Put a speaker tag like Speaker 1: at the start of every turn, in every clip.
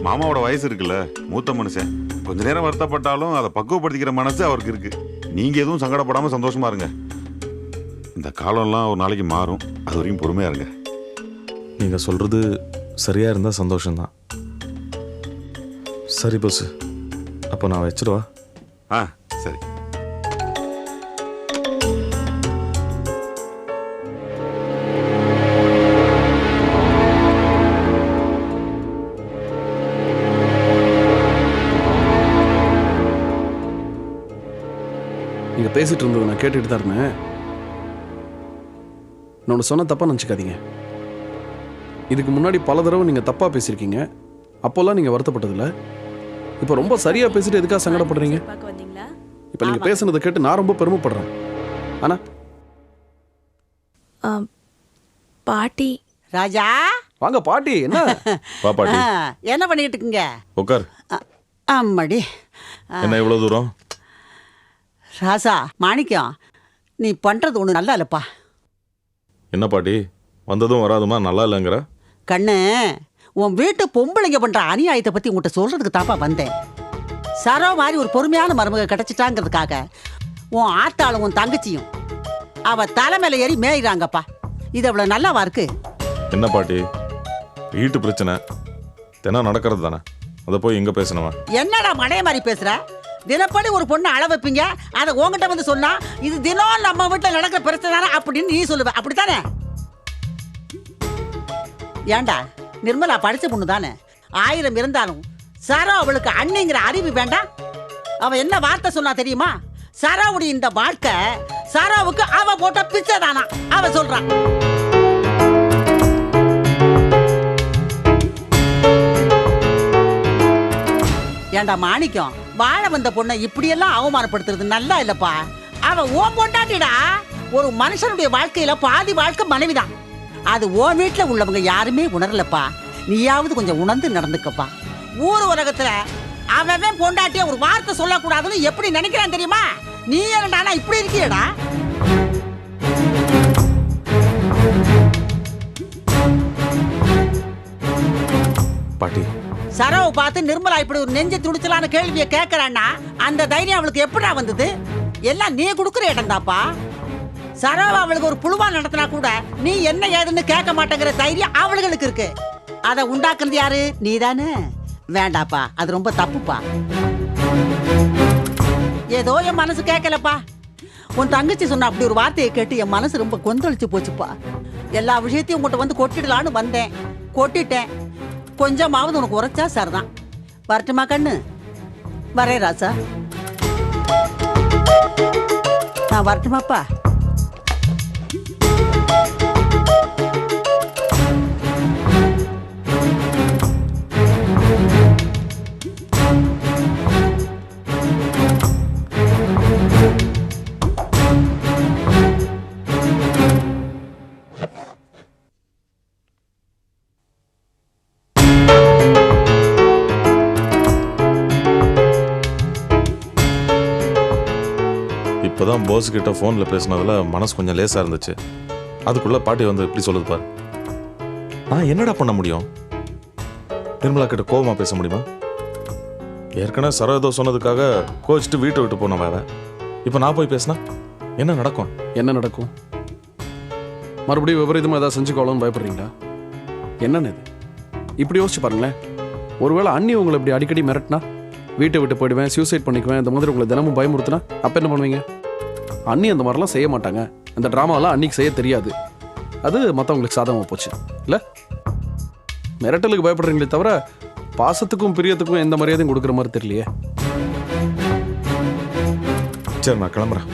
Speaker 1: மாமாவோட வயசு இருக்குல்ல, மூத்த மனுஷன். கொஞ்ச நேரம் வருத்தப்பட்டாலும் அதை பக்குவப்படுத்திக்கிற மனசு அவருக்கு இருக்கு. நீங்க எதுவும் சங்கடப்படாம சந்தோஷமா இருங்க. இந்த காலம்லாம் ஒரு நாளைக்கு மாறும், அது வரைக்கும் பொறுமையா இருங்க.
Speaker 2: நீங்க சொல்றது சரியா இருந்தா சந்தோஷம்தான். சரி பஸ், அப்போ நான் வச்சிருவா.
Speaker 1: சரி.
Speaker 3: நீங்க பேசிட்டு இருந்தது நான் கேட்டுட்டு தான் இருந்தேன். நான் ஒன்று சொன்ன தப்பா நினச்சிக்காதீங்க. இதுக்கு முன்னாடி பல தடவை நீங்க தப்பா பேசியிருக்கீங்க. அப்போல்லாம் நீங்க வருத்தப்பட்டதில்ல. இப்போ ரொம்ப சரியா பேசிட்டு எதுக்காக சங்கடப்படுறீங்க? இப்போ நீங்க பேசுனதை கேட்டு நான் ரொம்ப பெருமைப்படுறேன். ஆனா
Speaker 4: பாட்டி.
Speaker 5: ராஜா
Speaker 3: வாங்க பாட்டி. என்ன
Speaker 2: வா பாட்டி.
Speaker 5: என்ன பண்ணிட்டு இருக்கீங்க?
Speaker 2: உட்கார்.
Speaker 5: அம்மாடி.
Speaker 2: என்ன இவ்வளவு தூரம்?
Speaker 5: ராசா மாணிக்கம், நீ பண்றது ஒண்ணு நல்லா இல்லப்பா.
Speaker 2: என்ன பாட்டி, வந்ததும் வராதுமா நல்லா இல்லைங்கிற?
Speaker 5: கண்ணு, உன் வீட்டு பொம்பளைங்க பண்ற அநியாயத்தை பத்தி உங்கள்கிட்ட சொல்றதுக்கு தாப்பா வந்தேன். சரோ மாதிரி ஒரு பொறுமையான மருமக கிடைச்சிட்டாங்கிறதுக்காக உன் ஆத்தாளும் உன் தங்கச்சியும் அவ தலைமையில ஏறி மேயிறாங்கப்பா. இது அவ்வளவு நல்லாவா இருக்கு?
Speaker 2: என்ன பாட்டி, வீட்டு பிரச்சனை தினம் நடக்கிறது தானே, அதை போய் எங்க பேசணுமா?
Speaker 5: என்னடா மடைய மாதிரி பேசுற? தினப்படி ஒரு பொண்ணு அள வைப்பீங்க, அதை உங்ககிட்ட வந்து சொன்னா இது தினம் நம்ம வீட்டில் நடக்கிற பிரச்சனை தானே அப்படின்னு நீ சொல்லுவ, அப்படித்தானே? ஏண்டா, நிர்மலா படிச்ச பொண்ணு தானே. 1000 இருந்தாலும் சரோ அவளுக்கு அண்ணிங்கிற அறிவு வேண்டாம்? அவ என்ன வார்த்தை சொன்னா தெரியுமா? சரோவுடைய இந்த வாழ்க்கை சரோவுக்கு அவ போட்ட பிச்சை தானா அவ சொல்றான். ஏண்டா மாணிக்கம், வாழ வந்த பொண்ணை இப்படியெல்லாம் அவமானப்படுத்துறது நல்லா இல்லப்பா. அவ ஓ பொண்டாட்டிடா. ஒரு மனுஷனுடைய வாழ்க்கையில பாதி வாழ்க்கை மனைவிதான். அது ஓ வீட்டுல உள்ளவங்க யாருமே உணரலப்பா. நீயாவது கொஞ்சம் உணர்ந்து நடந்துக்கப்பா. ஊர் உலகத்துல அவன் பொண்டாட்டிய ஒரு வார்த்தை சொல்லக்கூடாதுன்னு எப்படி நினைக்கிறான் தெரியுமா? நீ என்னடா இப்படி இருக்கியடா?
Speaker 2: பாட்டி,
Speaker 5: சரவை பார்த்து நிர்மலா இப்படி ஒரு நெஞ்ச துடிச்சலான கேள்வியை கேட்கறான்னா அந்த தைரியம் அவளுக்கு எப்படா வந்தது? எல்லாம் நீ கொடுக்குற இடம் தாப்பா. சரவ அவளுக்கு ஒரு புழுவா நடத்தினா கூட நீ என்ன ஏதுன்னு கேட்க மாட்டேங்கிற தைரியம் அவளுக்கு இருக்கு. அதை உண்டாக்குறது யாரு? நீ தானே. வேண்டாப்பா, அது ரொம்ப தப்புப்பா. ஏதோ என் மனசு கேட்கலப்பா. உன் தங்கச்சி சொன்ன அப்படி ஒரு வார்த்தையை கேட்டு என் மனசு ரொம்ப கொந்தளிச்சு போச்சுப்பா. எல்லா விஷயத்தையும் உங்கள்கிட்ட வந்து கொட்டிடலான்னு வந்தேன், கொட்டிட்டேன். கொஞ்சமாவது உனக்கு உரைச்சா சரிதான். வரட்டுமா கண்ணு? வரே ராசா, நான் வரட்டுமாப்பா?
Speaker 2: இப்போதான் போஸ் கிட்ட ஃபோனில் பேசினதுல மனசு கொஞ்சம் லேசாக இருந்துச்சு. அதுக்குள்ளே பாட்டி வந்து இப்படி சொல்லுது பாரு. நான் என்னடா பண்ண முடியும்? நிர்மலா கிட்ட கோபமாக பேச முடியுமா? ஏற்கனவே சரோ ஏதோ சொன்னதுக்காக கோச்சிட்டு வீட்டை விட்டு போன வேற. இப்போ நான் போய் பேசினா என்ன நடக்கும்?
Speaker 3: என்ன நடக்கும்? மறுபடியும் விபரீதமாக ஏதாவது செஞ்சுக்கோளன்னு பயப்படுறீங்களா? என்னன்னு இது? இப்படி யோசிச்சு பாருங்களேன். ஒருவேளை அண்ணி உங்களை இப்படி அடிக்கடி மிரட்டினா, வீட்டை விட்டு போயிடுவேன், சூசைட் பண்ணிக்குவேன், இந்த மாதிரி உங்களை தினமும் பயமுறுத்தினா அப்போ என்ன பண்ணுவீங்க? அண்ணி அந்த மாதிரிலாம் செய்ய மாட்டாங்க. அந்த ட்ராமாலாம் அன்னைக்கு செய்ய தெரியாது. அது மற்றவங்களுக்கு சாதகமாக போச்சு இல்லை? மிரட்டலுக்கு பயப்படுறீங்களே தவிர பாசத்துக்கும் பிரியத்துக்கும் எந்த மரியாதையும் கொடுக்குற மாதிரி தெரியலையே.
Speaker 2: சரி, நான் கிளம்புறேன்.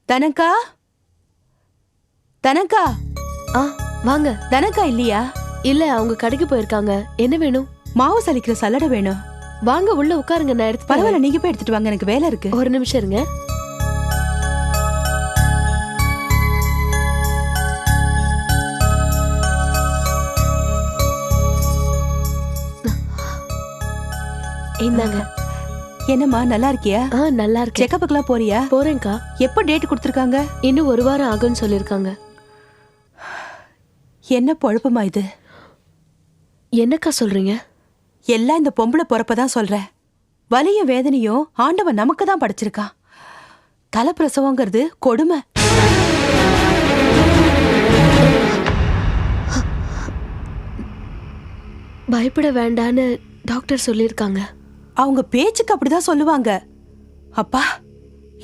Speaker 4: தனக்கா, தனக்கா. வாங்க. தனக்கா இல்லையா? இல்ல, அவங்க கடைக்கு போயிருக்காங்க. என்ன வேணும்? மாவு சலிக்கிற சல்லடை வேணும். வாங்க உள்ள உட்காருங்க, நான் எடுத்து. பரவாயில்ல, நீங்க போய் எடுத்துட்டு வாங்க, எனக்கு வேலை இருக்கு. ஒரு நிமிஷம் இருங்க. இந்தாங்க. என்னம்மா, நல்லா இருக்கியா? நல்லா இருக்கு. செக்கப்புக்குலாம் போறியா? போறேன்க்கா. எப்போ டேட் கொடுத்துருக்காங்க? இன்னும் 1 வாரம் ஆகும்னு சொல்லியிருக்காங்க. என்ன பொழப்புமா இது?
Speaker 6: என்னக்கா சொல்றீங்க?
Speaker 4: எல்லாம் இந்த பொம்பளை பொறப்பதான் சொல்றேன். வலிய வேதனையும் ஆண்டவன் நமக்கு தான் படைச்சிருக்கான். தலைப்பிரசவங்கிறது கொடுமை.
Speaker 6: பயப்பட வேண்டான்னு டாக்டர் சொல்லியிருக்காங்க.
Speaker 4: அவங்க பேச்சுக்கு அப்படிதான் சொல்லுவாங்க. அப்பா,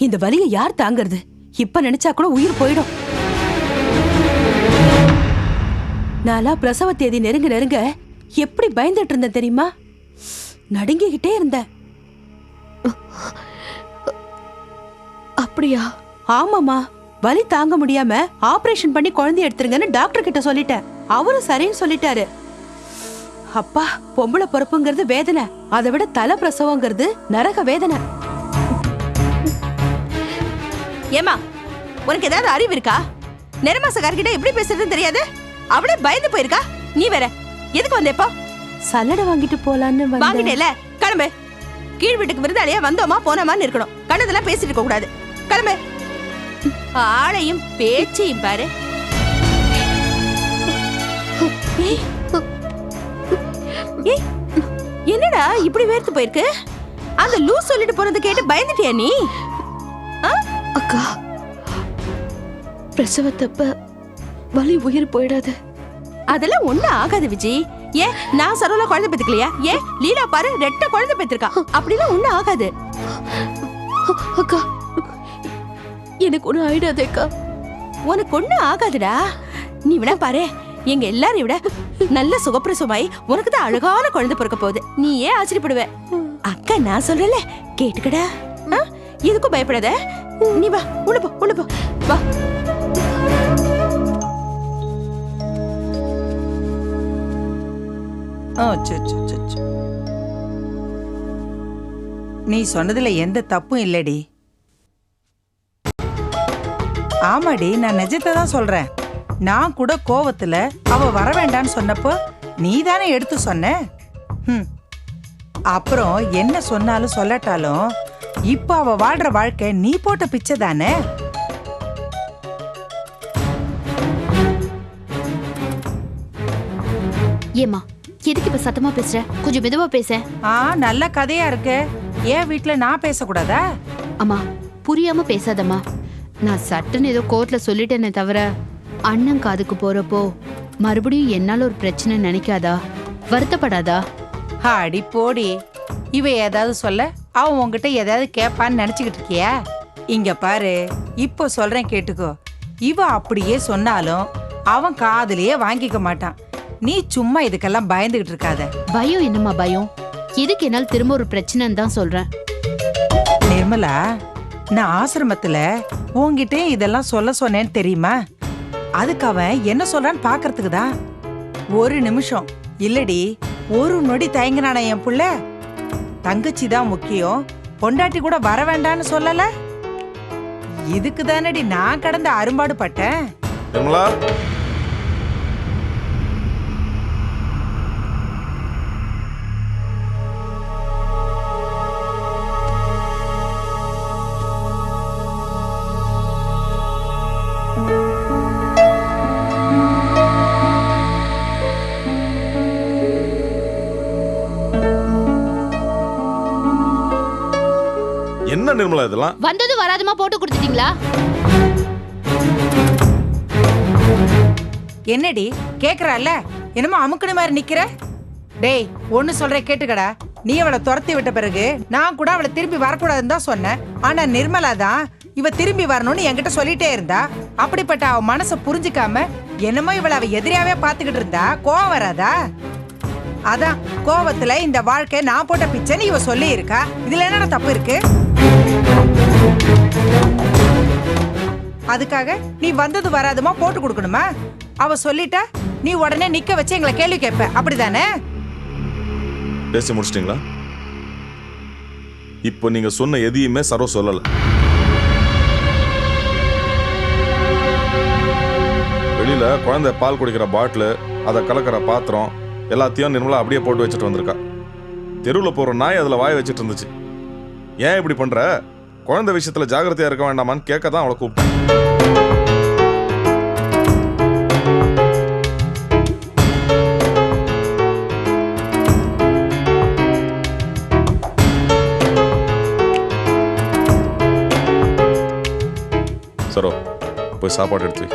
Speaker 4: இந்த வலியை யார் தாங்கிறது? இப்ப நினைச்சா கூட உயிர் போயிடும். நாளா பிரசவ தேதி நெருங்க நெருங்க எப்படி பயந்துட்டு இருந்தேன் தெரியுமா? நடுங்கிக்கிட்டே இருந்தேன்.
Speaker 6: அப்படியா?
Speaker 4: ஆமாமா, வலி தாங்க முடியாம ஆபரேஷன் பண்ணி குழந்தை எடுத்துருங்கன்னு டாக்டர் கிட்ட சொல்லிட்டேன். அவரும் சரின்னு சொல்லிட்டாரு. அப்பா, பொம்பளை பொறுப்புங்கிறது வேதனை, அதை விட தலை பிரசவங்கிறது நரக வேதனை.
Speaker 7: ஏமா, உனக்கு ஏதாவது அறிவு இருக்கா? நெருமாசக்காரர்கிட்ட எப்படி பேசுறதுன்னு தெரியாது. அவளே பயந்து போயிருக்கா. நீ வேற எதுக்கு வந்தேப்பா?
Speaker 4: சல்லடை வாங்கிட்டு போலான்னு
Speaker 7: வாங்கிட்டேல, கிளம்பு. கீழ் வீட்டுக்கு விருந்தாளியா வந்தோமா போனோமான்னு இருக்கணும். கண்ணதெல்லாம் பேசிட்டு இருக்க கூடாது. கிளம்பு. ஆளையும் பேச்சையும் பாரு. என்னடா இப்படி வேர்த்து போயிருக்கு? அந்த லூஸ் சொல்லிட்டு போறது கேட்டு பயந்துட்டியா நீ?
Speaker 6: அக்கா, பிரசவத்தப்ப வலி உயிர் போயிடாது.
Speaker 7: அதெல்லாம் ஒண்ணும் ஆகாது விஜி. ஏன் நான் சரோல குழந்தை பெத்துக்கலையா? ஏன் லீலா பாரு ரெட்ட குழந்தை பெற்றிருக்கா. அப்படிலாம் ஒண்ணும் ஆகாது.
Speaker 6: அக்கா, எனக்கு ஒண்ணு ஆயிடாதே அக்கா.
Speaker 7: உனக்கு ஒண்ணும் ஆகாதுடா. நீ விட பாரு, எங்க எல்லாரையும் விட நல்ல சுகப்பிரசவமாயி உனக்கு தான் அழகான குழந்தை பிறக்க போகுது. நீ ஏன் ஆச்சரியப்படுவ? அக்கா நான் சொல்றல கேட்டுக்கடா. எதுக்கும் பயப்படாத. நீ வா, உள்ள போ, உள்ள போ, வா.
Speaker 8: நீ சொன்னதுல எந்த தப்பும் இல்லடி. ஆமாடி, நான் நிஜத்தை தான் சொல்றேன். நான் கூட கோவத்துல அவ வர வேண்டான்னு சொன்னப்போ நீ தானே எடுத்து சொன்ன. அப்புறம் என்ன சொன்னாலும் சொல்லட்டாலும் இப்ப அவ வாழ்ற வாழ்க்கை நீ போட்ட பிச்சை தானே.
Speaker 9: ஏமா, எதுக்கு இப்ப சத்தமா பேசுற? கொஞ்சம் மெதுவா பேச.
Speaker 8: நல்ல கதையா இருக்கு. ஏன் வீட்டுல நான் பேசக்கூடாதா?
Speaker 9: அம்மா, புரியாம பேசாதம்மா. நான் சட்டுன்னு ஏதோ கோர்ட்ல சொல்லிட்டேனே தவிர, அண்ணன் காதுக்கு போறப்போ மறுபடியும் என்னால ஒரு பிரச்சனை நினைக்காதா? வருத்தப்படாதா?
Speaker 8: அடி போடி. இவ ஏதாவது சொல்ல அவன் உங்ககிட்ட ஏதாவது கேட்பான்னு நினைச்சுக்கிட்டு இருக்கியா? இங்க பாரு, இப்போ சொல்றேன் கேட்டுக்கோ. இவ அப்படியே சொன்னாலும் அவன் காதுலயே வாங்கிக்க மாட்டான். நீ சும்மா இதுக்கெல்லாம் பயந்துகிட்டு இருக்காத.
Speaker 9: பயம் என்னம்மா பயம்? எதுக்கு என்னால் திரும்ப ஒரு பிரச்சனைன்னு தான் சொல்றேன்.
Speaker 8: நிர்மலா, நான் ஆசிரமத்துல உன்கிட்ட இதெல்லாம் சொல்ல சொன்னேன்னு தெரியுமா? அதுக்கு அவன் என்ன சொல்றான்னு பாக்குறதுக்கு தான். ஒரு நிமிஷம் இல்லடி, ஒரு நொடி தயங்கினான என் புள்ள. தங்கச்சி தான் முக்கியம், பொண்டாட்டி கூட வர வேண்டான்னு சொல்லல. இதுக்கு தானடி நான் கடந்த அரும்பாடு பட்டேன்.
Speaker 2: நிர்மலா, என்ன நிர்மலா இதெல்லாம்?
Speaker 9: வந்தது வராதமா போட்டு கொடுத்துட்டீங்களா?
Speaker 8: என்னடி கேக்குறால, என்னமோ அமுக்குன மாதிரி நிக்கிற. டேய், ஒன்னு சொல்றேன் கேட்டுக்கடா. நீ அவளை துரத்தி விட்ட பிறகு நான் கூட அவளை திரும்பி வரக்கூடாதுன்னு தான் சொன்னேன். ஆனா நிர்மலா தான் இவ திரும்பி வரணும்னு என்கிட்ட சொல்லிட்டே இருந்தா. அப்படிப்பட்ட அவ மனசை புரிஞ்சுக்காம என்னமோ இவளை அவ எதிரியாவே பாத்துக்கிட்டு இருந்தா கோவம் வராதா? அதான் கோவத்துல இந்த வாழ்க்கை நான் போட்ட பிச்சைன்னு இவ சொல்லி இருக்கா. இதுல என்னடா தப்பு இருக்கு? அதுக்காக நீ வந்தது வராதுமா போட்டு கொடுக்கணுமா? அவ சொல்லிட்டா நீ உடனே நிக்க வச்சு எங்களை கேள்வி கேட்ப, அப்படிதானே?
Speaker 2: பேசி முடிச்சிட்டீங்களா? இப்போ நீங்க சொன்ன எதையுமே சரோ சொல்லல. வெளியில குழந்தை பால் குடிக்கிற பாட்டில், அதை கலக்கிற பாத்திரம் எல்லாத்தையும் நிர்மலா அப்படியே போட்டு வச்சுட்டு வந்திருக்கா. தெருவில் போற நாய் அதுல வாய வச்சுட்டு இருந்துச்சு. ஏன் இப்படி பண்ற? குழந்தை விஷயத்துல ஜாகிரதையா இருக்க வேண்டாமான்னு கேட்க தான் அவளை கூப்பிட்டேன். சரோ போய் சாப்பாடு எடுத்து வை.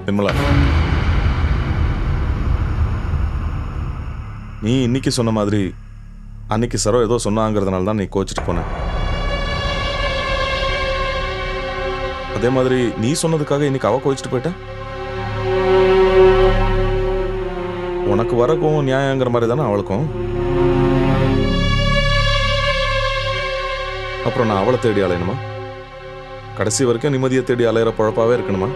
Speaker 2: நிர்மலா, நீ இன்னைக்கு சொன்ன மாதிரி அன்னைக்கு சரோ ஏதோ சொன்னாங்கிறதுனால தான் நீ கோச்சிட்டு போன. அதே மாதிரி நீ சொன்னதுக்காக இன்னைக்கு அவ கோச்சிட்டு போயிட்ட. உனக்கு வர கோவம் நியாயங்கிற மாதிரி தானே அவளுக்கும். அப்புறம் நான் அவளை தேடி அலையணுமா? கடைசி வரைக்கும் நிம்மதியை தேடி அலையிற பழப்பாவே இருக்கணுமா?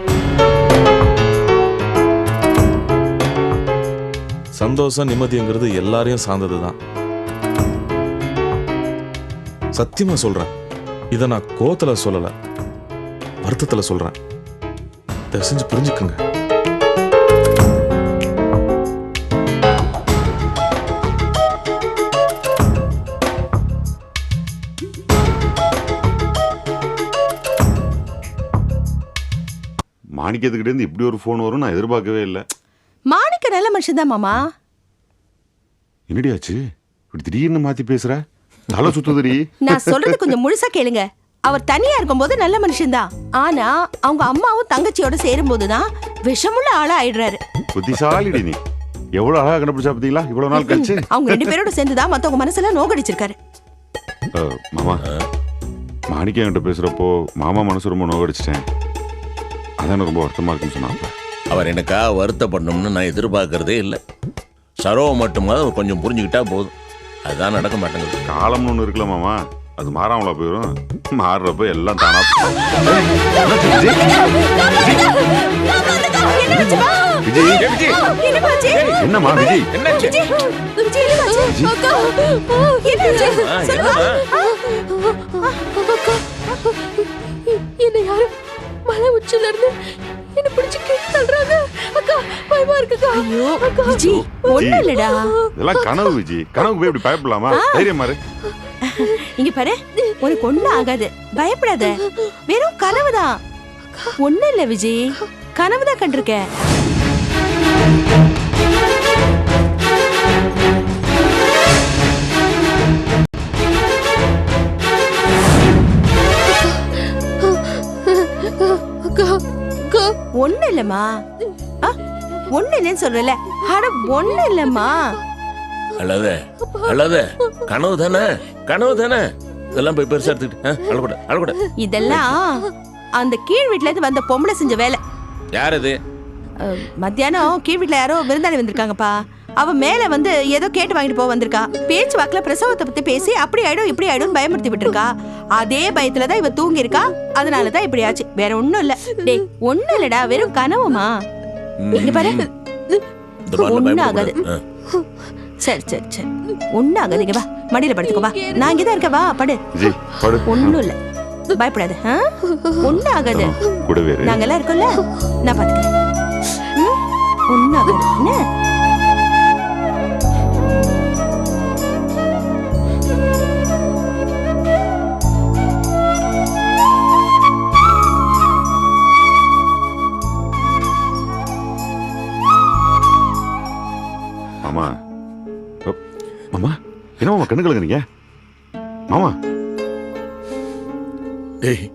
Speaker 2: சந்தோஷம் நிம்மதிங்கிறது எல்லாரையும் சார்ந்தது தான். சத்தியமா சொல்றேன், இதை நான் கோவத்துல சொல்லல, வருத்தத்துல சொல்றேன். தயவு செஞ்சு புரிஞ்சுக்குங்க.
Speaker 1: மாணிக்கத்துக்கிட்டே இருந்து இப்படி ஒரு ஃபோன் வரும் நான் எதிர்பார்க்கவே இல்லை.
Speaker 7: மாணிக்க நல்ல மனுஷன் தான் மாமா.
Speaker 1: என்னடியாச்சு இப்படி திடீர்னு மாத்தி பேசுற? தலை சுத்துதுடி.
Speaker 7: நான் சொல்றது கொஞ்சம் முழுசா கேளுங்க. அவர் தனியா இருக்கும்போது நல்ல மனுஷன்தான். ஆனா அவங்க அம்மாவும் தங்கச்சியோட சேரும் போதுதான் விஷமுள்ள ஆளா ஆயிடுறாரு.
Speaker 1: புத்திசாலிடி நீ. எவ்வளவு அழகா கண்டுபிடிச்சா பாத்தீங்களா இவ்வளவு நாள் கழிச்சு.
Speaker 7: அவங்க 2 பேரோட சேர்ந்துதான் மத்தவங்க மனசுல நோகடிச்சிருக்காரு.
Speaker 1: மாமா, மாணிக்கம் என்கிட்ட பேசுறப்போ மாமா மனசு ரொம்ப நோகடிச்சிட்டேன், அதான் ரொம்ப வருத்தமா இருக்குன்னு சொன்னாங்க.
Speaker 10: அவர் எனக்கா வருத்தப்படணும்னு நான் எதிர்பார்க்கறதே இல்லை. சரோவை மட்டுமாவது அவர் கொஞ்சம் புரிஞ்சுக்கிட்டா போதும். அதுதான் நடக்க மாட்டேங்குது.
Speaker 1: காலம்னு ஒன்று இருக்குல்ல மாமா, அது மாறாமலா போயிடும். மாறுறப்ப எல்லாம் தானா. என்னம்மா விஜய்?
Speaker 6: என்ன யாரும் மலை உச்சில இருந்து என்ன பிடிச்சு கேட்டு தள்ளுறாங்க. அக்கா பயமா இருக்குக்கா.
Speaker 7: ஐயோ விஜி, ஒண்ணு இல்லடா.
Speaker 1: இதெல்லாம் கனவு விஜி. கனவுக்கு போய் இப்படி பயப்படலாமா? தைரியமா இரு.
Speaker 7: இங்க பாரு, உனக்கு ஒண்ணு ஆகாது, பயப்படாத. வெறும் கனவுதான், ஒண்ணு இல்ல விஜி. கனவுதான் கண்டிருக்க. ஒண்ணு இல்லம்மா, ஒண்ணு இல்லன்னு சொல்றல. அட ஒண்ணு இல்லம்மா.
Speaker 10: அழாத, கனவு தானே, கனவு தானே. இதெல்லாம் போய் பெருசா எடுத்துக்கிட்டு அழக்கூட அழக்கூட.
Speaker 7: இதெல்லாம் அந்த கீழ் வீட்ல இருந்து வந்த பொம்பளை செஞ்ச வேலை.
Speaker 10: யார் இது?
Speaker 7: மத்தியானம் கீழ் வீட்ல யாரோ விருந்தாளி வந்திருக்காங்கப்பா. அவ மேல வந்து ஏதோ கேட்டு வாங்கிட்டு போக வந்திருக்கா. பேச்சு வாக்குல பிரசவத்தை பத்தி பேசி அப்படி ஆயிடும் இப்படி ஆயிடும் பயமுறுத்தி விட்டுருக்கா. அதே பயத்துலதான் இவ தூங்கி இருக்கா. அதனாலதான் இப்படி ஆச்சு, வேற ஒண்ணும் இல்ல. டேய் ஒண்ணும் இல்லடா, வெறும் கனவுமா. இங்க பாரு, ஒண்ணு ஆகாது. சரி சரி சரி, ஒண்ணு ஆகாது. இங்க வா, மடியில படுத்துக்கோ. வா, நான் இங்கதான் இருக்கேன். வா படு. ஒண்ணும் இல்ல, பயப்படாத. ஒண்ணு ஆகாது. நாங்க எல்லாம் இருக்கோம்ல, நான் பாத்துக்கிறேன். ஒண்ணு ஆகாது. என்ன
Speaker 1: மாமா? மாமா என்ன மாமா கண்ணு கலங்குறீங்க? மாமா
Speaker 10: டேய்,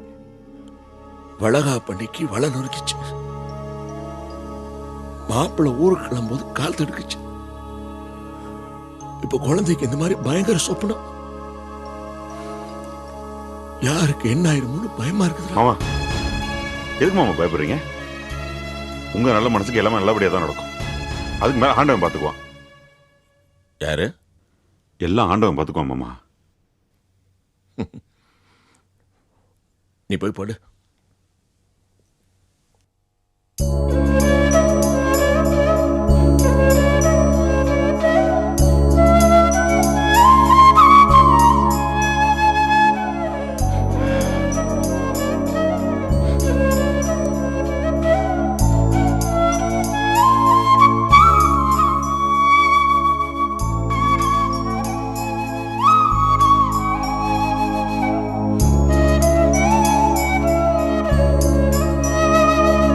Speaker 10: வளகா பண்ணிக்கு வள நொறுக்கிச்சு. மாப்பிள்ளை ஊருக்கு கிளம்பும்போது கால் தடுக்குச்சு. இப்ப குழந்தைக்கு இந்த மாதிரி பயங்கர சொப்பனம். யாருக்கு என்ன ஆயிடுமோன்னு பயமா இருக்குது.
Speaker 1: மாமா எதுக்கு மாமா பயப்படுறீங்க? உங்க நல்ல மனசுக்கு எல்லாமே நல்லபடியா தான் நடக்கும். அதுக்கு மேல ஆண்டவன் பாத்துக்குவான்.
Speaker 10: யாரு?
Speaker 1: எல்லாம் ஆண்டவன் பாத்துக்குவான் மாமா.
Speaker 10: நீ போய் போடு.